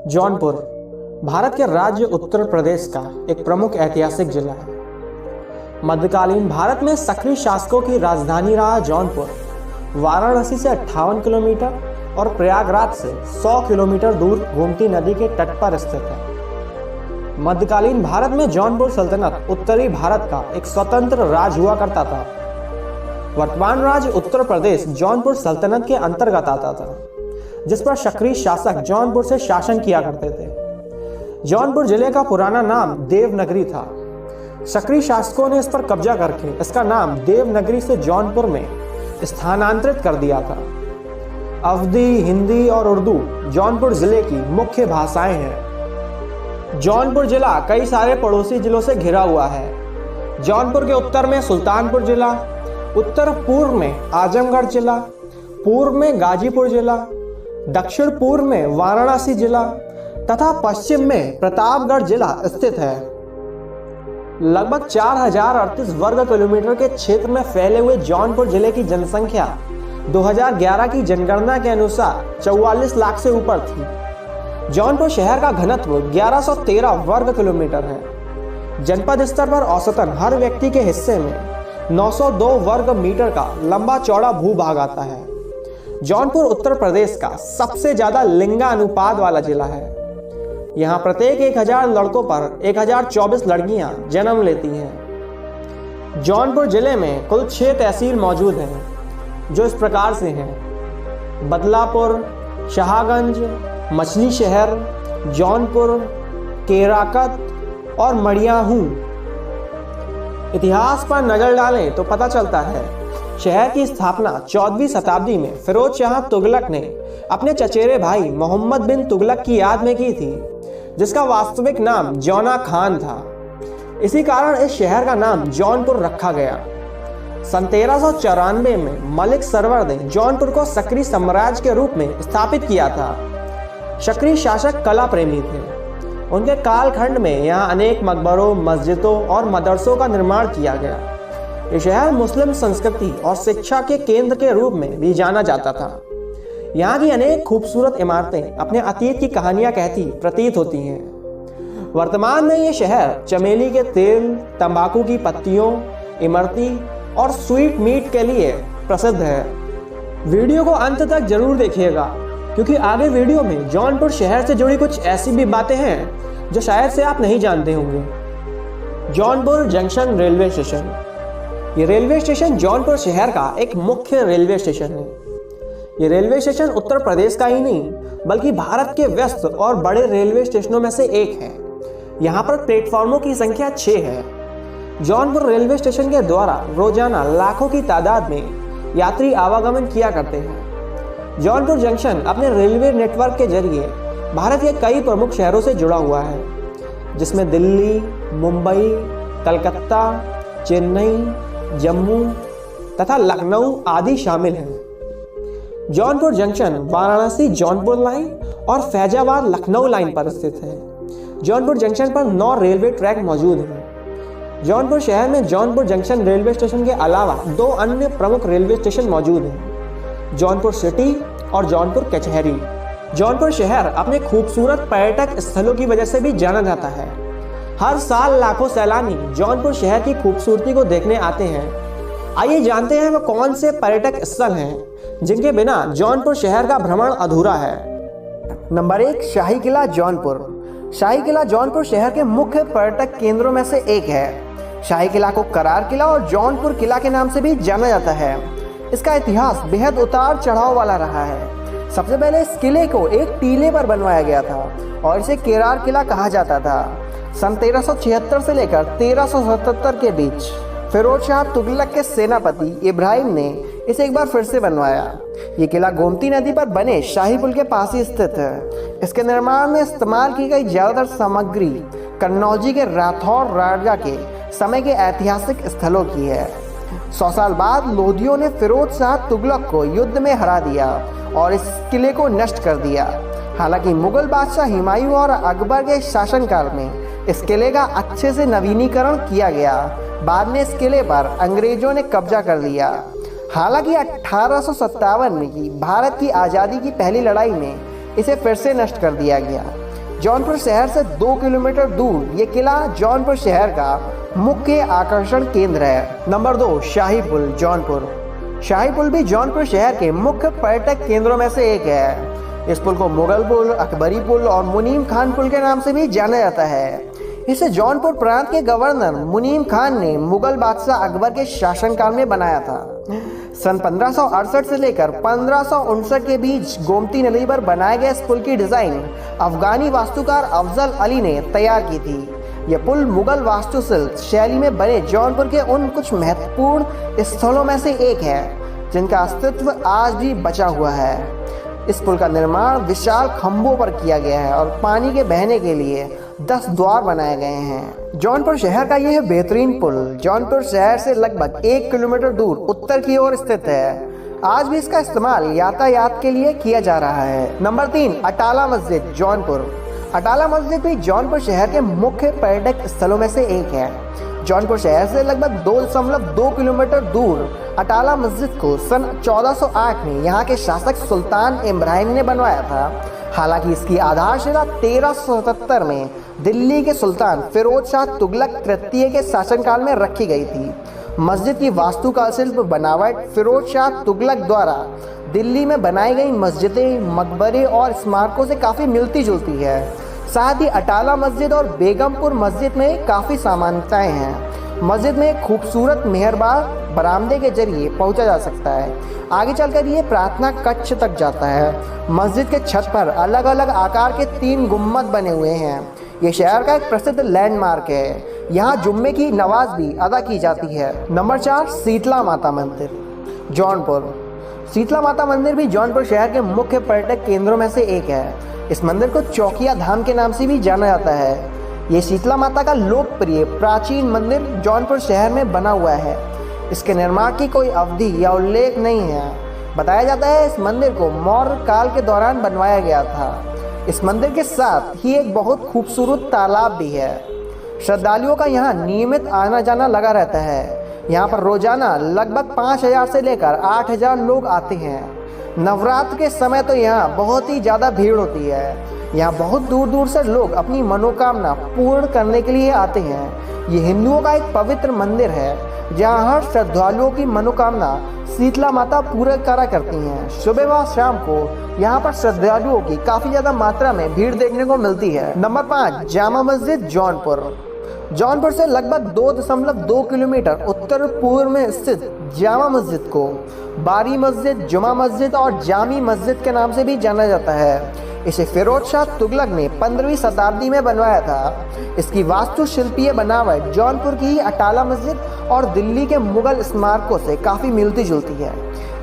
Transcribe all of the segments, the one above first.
जौनपुर भारत के राज्य उत्तर प्रदेश का एक प्रमुख ऐतिहासिक जिला है। मध्यकालीन भारत में सक्रिय शासकों की राजधानी रहा जौनपुर वाराणसी से 58 किलोमीटर और प्रयागराज से 100 किलोमीटर दूर गोमती नदी के तट पर स्थित है। मध्यकालीन भारत में जौनपुर सल्तनत उत्तरी भारत का एक स्वतंत्र राज हुआ करता था। वर्तमान राज्य उत्तर प्रदेश जौनपुर सल्तनत के अंतर्गत आता था, जिस पर सक्रिय शासक जौनपुर से शासन किया करते थे। जौनपुर जिले का पुराना नाम देवनगरी था। सक्रिय शासकों ने इस पर कब्जा करके इसका नाम देवनगरी से जौनपुर में स्थानांतरित कर दिया था। अवधी, हिंदी और उर्दू जौनपुर जिले की मुख्य भाषाएं हैं। जौनपुर जिला कई सारे पड़ोसी जिलों से घिरा हुआ है। जौनपुर के उत्तर में सुल्तानपुर जिला, उत्तर पूर्व में आजमगढ़ जिला, पूर्व में गाजीपुर जिला, दक्षिण पूर्व में वाराणसी जिला तथा पश्चिम में प्रतापगढ़ जिला स्थित है। लगभग 4038 वर्ग किलोमीटर के क्षेत्र में फैले हुए जौनपुर जिले की जनसंख्या 2011 की जनगणना के अनुसार 44 लाख से ऊपर थी। जौनपुर शहर का घनत्व 1113 वर्ग किलोमीटर है। जनपद स्तर पर औसतन हर व्यक्ति के हिस्से में 902 वर्ग मीटर का लंबा चौड़ा भूभाग आता है। जौनपुर उत्तर प्रदेश का सबसे ज्यादा लिंगानुपात वाला जिला है। यहाँ प्रत्येक 1000 लड़कों पर 1024 लड़कियां जन्म लेती हैं। जौनपुर जिले में कुल 6 तहसील मौजूद हैं, जो इस प्रकार से हैं: बदलापुर, शाहगंज, मछली शहर, जौनपुर, केराकत और मड़ियाहू। इतिहास पर नजर डालें तो पता चलता है शहर की स्थापना 14वीं शताब्दी में फिरोज शाह तुगलक ने अपने चचेरे भाई मोहम्मद बिन तुगलक की याद में की थी, जिसका वास्तविक नाम जौना खान था। इसी कारण इस शहर का नाम जौनपुर रखा गया। सन 1394 में मलिक सरवर ने जौनपुर को सक्रिय साम्राज्य के रूप में स्थापित किया था। सक्रिय शासक कला प्रेमी थे। उनके कालखंड में यहाँ अनेक मकबरों, मस्जिदों और मदरसों का निर्माण किया गया। ये शहर मुस्लिम संस्कृति और शिक्षा के केंद्र के रूप में भी जाना जाता था। यहाँ की अनेक खूबसूरत इमारतें अपने अतीत की कहानियां कहती प्रतीत होती हैं। वर्तमान में ये शहर चमेली के तेल, तंबाकू की पत्तियों, इमरती और स्वीट मीट के लिए प्रसिद्ध है। वीडियो को अंत तक जरूर देखिएगा, क्योंकि आगे वीडियो में जौनपुर शहर से जुड़ी कुछ ऐसी भी बातें हैं जो शायद से आप नहीं जानते होंगे। Jaunpur junction railway station. ये रेलवे स्टेशन जौनपुर शहर का एक मुख्य रेलवे स्टेशन है। ये रेलवे स्टेशन उत्तर प्रदेश का ही नहीं, बल्कि भारत के व्यस्त और बड़े रेलवे स्टेशनों में से एक है। यहाँ पर प्लेटफॉर्मों की संख्या 6 है। जौनपुर रेलवे स्टेशन के द्वारा रोजाना लाखों की तादाद में यात्री आवागमन किया करते हैं। जौनपुर जंक्शन अपने रेलवे नेटवर्क के जरिए भारत के कई प्रमुख शहरों से जुड़ा हुआ है, जिसमें दिल्ली, मुंबई, कलकत्ता, चेन्नई, जम्मू तथा लखनऊ आदि शामिल हैं। जौनपुर जंक्शन वाराणसी जौनपुर लाइन और फैजाबाद लखनऊ लाइन पर स्थित है। जौनपुर जंक्शन पर 9 रेलवे ट्रैक मौजूद हैं। जौनपुर शहर में जौनपुर जंक्शन रेलवे स्टेशन के अलावा 2 अन्य प्रमुख रेलवे स्टेशन मौजूद हैं: जौनपुर सिटी और जौनपुर कचहरी। जौनपुर शहर अपने खूबसूरत पर्यटक स्थलों की वजह से भी जाना जाता है। हर साल लाखों सैलानी जौनपुर शहर की खूबसूरती को देखने आते हैं। आइए जानते हैं वो कौन से पर्यटक स्थल हैं जिनके बिना जौनपुर शहर का भ्रमण अधूरा है। नंबर 1, शाही किला जौनपुर। शाही किला जौनपुर शहर के मुख्य पर्यटक केंद्रों में से एक है। शाही किला को करार किला और जौनपुर किला के नाम से भी जाना जाता है। इसका इतिहास बेहद उतार चढ़ाव वाला रहा है। सबसे पहले इस किले को एक टीले पर बनवाया गया था और इसे केरार किला कहा जाता था। सन 1376 से लेकर 1377 के बीच फिरोज शाह तुगलक के सेनापति इब्राहिम ने इसे एक बार फिर से बनवाया। ये किला गोमती नदी पर बने शाही पुल के पास ही स्थित है। इसके निर्माण में इस्तेमाल की गई ज्यादातर सामग्री कन्नौजी के राठौर राजा के समय के ऐतिहासिक स्थलों की है। 100 साल बाद लोधियों ने फिरोज शाह तुगलक को युद्ध में हरा दिया और इस किले को नष्ट कर दिया। हालांकि मुगल बादशाह हुमायूं और अकबर के शासनकाल में इस किले का अच्छे से नवीनीकरण किया गया। बाद में इस किले पर अंग्रेजों ने कब्जा कर लिया। हालांकि 1857 की भारत की आज़ादी की पहली लड़ाई में इसे फिर से नष्ट कर दिया गया। जौनपुर शहर से 2 किलोमीटर दूर ये किला जौनपुर शहर का मुख्य आकर्षण केंद्र है। नंबर 2, शाही पुल जौनपुर। शाही पुल भी जौनपुर शहर के मुख्य पर्यटक केंद्रों में से एक है। इस पुल को मुगल पुल, अकबरी पुल और मुनीम खान पुल के नाम से भी जाना जाता है। इसे जौनपुर प्रांत के गवर्नर मुनीम खान ने मुगल बादशाह अकबर के शासनकाल में बनाया था। सन 1568 से लेकर 1559 के बीच गोमती नदी पर बनाए गए इस पुल की डिजाइन अफगानी वास्तुकार अफजल अली ने तैयार की थी। यह पुल मुगल वास्तुशिल्प शैली में बने जौनपुर के उन कुछ महत्वपूर्ण स्थलों में से एक है जिनका अस्तित्व आज भी बचा हुआ है। इस पुल का निर्माण विशाल खंभों पर किया गया है और पानी के बहने के लिए 10 द्वार बनाए गए हैं। जौनपुर शहर का यह बेहतरीन पुल जौनपुर शहर से लगभग 1 किलोमीटर दूर उत्तर की ओर स्थित है। आज भी इसका इस्तेमाल यातायात के लिए किया जा रहा है। नंबर 3, अटाला मस्जिद जौनपुर। अटाला मस्जिद भी जौनपुर शहर के मुख्य पर्यटक स्थलों में से एक है। जौनपुर शहर से लगभग 2.2 किलोमीटर दूर अटाला मस्जिद को सन 1408 में यहाँ के शासक सुल्तान इब्राहिम ने बनवाया था। हालांकि इसकी आधारशिला 1377 में दिल्ली के सुल्तान फिरोज शाह तुगलक तृतीय के शासनकाल में रखी गई थी। मस्जिद की वास्तुकला शिल्प बनावट फिरोज शाह तुगलक द्वारा दिल्ली में बनाई गई मस्जिदें, मकबरे और स्मारकों से काफ़ी मिलती जुलती है। साथ ही अटाला मस्जिद और बेगमपुर मस्जिद में काफ़ी समानताएं हैं। मस्जिद में एक खूबसूरत मेहरबान बरामदे के जरिए पहुंचा जा सकता है। आगे चलकर ये प्रार्थना कक्ष तक जाता है। मस्जिद के छत पर अलग अलग आकार के 3 गुम्बद बने हुए हैं। ये शहर का एक प्रसिद्ध लैंडमार्क है। यहाँ जुम्मे की नमाज भी अदा की जाती है। नंबर 4, शीतला माता मंदिर जौनपुर। शीतला माता मंदिर भी जौनपुर शहर के मुख्य पर्यटक केंद्रों में से एक है। इस मंदिर को चौकिया धाम के नाम से भी जाना जाता है। ये शीतला माता का लोकप्रिय प्राचीन मंदिर जौनपुर शहर में बना हुआ है। इसके निर्माण की कोई अवधि या उल्लेख नहीं है। बताया जाता है इस मंदिर को मौर्य काल के दौरान बनवाया गया था। इस मंदिर के साथ ही एक बहुत खूबसूरत तालाब भी है। श्रद्धालुओं का यहाँ नियमित आना जाना लगा रहता है। यहाँ पर रोजाना लगभग 5000 से लेकर 8000 लोग आते हैं। नवरात्र के समय तो यहाँ बहुत ही ज़्यादा भीड़ होती है। यहाँ बहुत दूर दूर से लोग अपनी मनोकामना पूर्ण करने के लिए आते हैं। ये हिंदुओं का एक पवित्र मंदिर है जहाँ हर श्रद्धालुओं की मनोकामना शीतला माता पूरा करा करती हैं। सुबह व शाम को यहाँ पर श्रद्धालुओं की काफ़ी ज़्यादा मात्रा में भीड़ देखने को मिलती है। नंबर 5, जामा मस्जिद जौनपुर। जौनपुर से लगभग 2.2 किलोमीटर उत्तर पूर्व में स्थित जामा मस्जिद को बारी मस्जिद, जुमा मस्जिद और जामी मस्जिद के नाम से भी जाना जाता है। इसे फिरोज शाह तुगलक ने 15वीं शताब्दी में बनवाया था। इसकी वास्तुशिल्पीय बनावट जौनपुर की अटाला मस्जिद और दिल्ली के मुगल स्मारकों से काफ़ी मिलती जुलती है।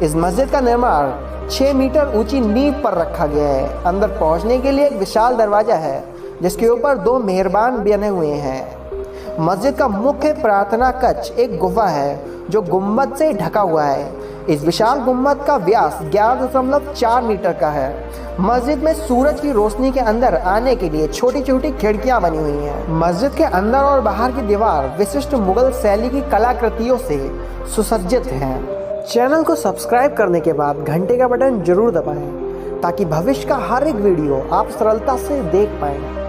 इस मस्जिद का निर्माण 6 मीटर ऊंची नींव पर रखा गया है। अंदर पहुंचने के लिए एक विशाल दरवाजा है जिसके ऊपर 2 मेहरबान बने हुए हैं। मस्जिद का मुख्य प्रार्थना कक्ष एक गुफा है जो गुम्बद से ढका हुआ है। इस विशाल गुम्बद का व्यास 11.4 मीटर का है। मस्जिद में सूरज की रोशनी के अंदर आने के लिए छोटी छोटी खिड़कियां बनी हुई हैं। मस्जिद के अंदर और बाहर की दीवार विशिष्ट मुगल शैली की कलाकृतियों से सुसज्जित हैं। चैनल को सब्सक्राइब करने के बाद घंटे का बटन जरूर दबाएं ताकि भविष्य का हर एक वीडियो आप सरलता से देख पाएं।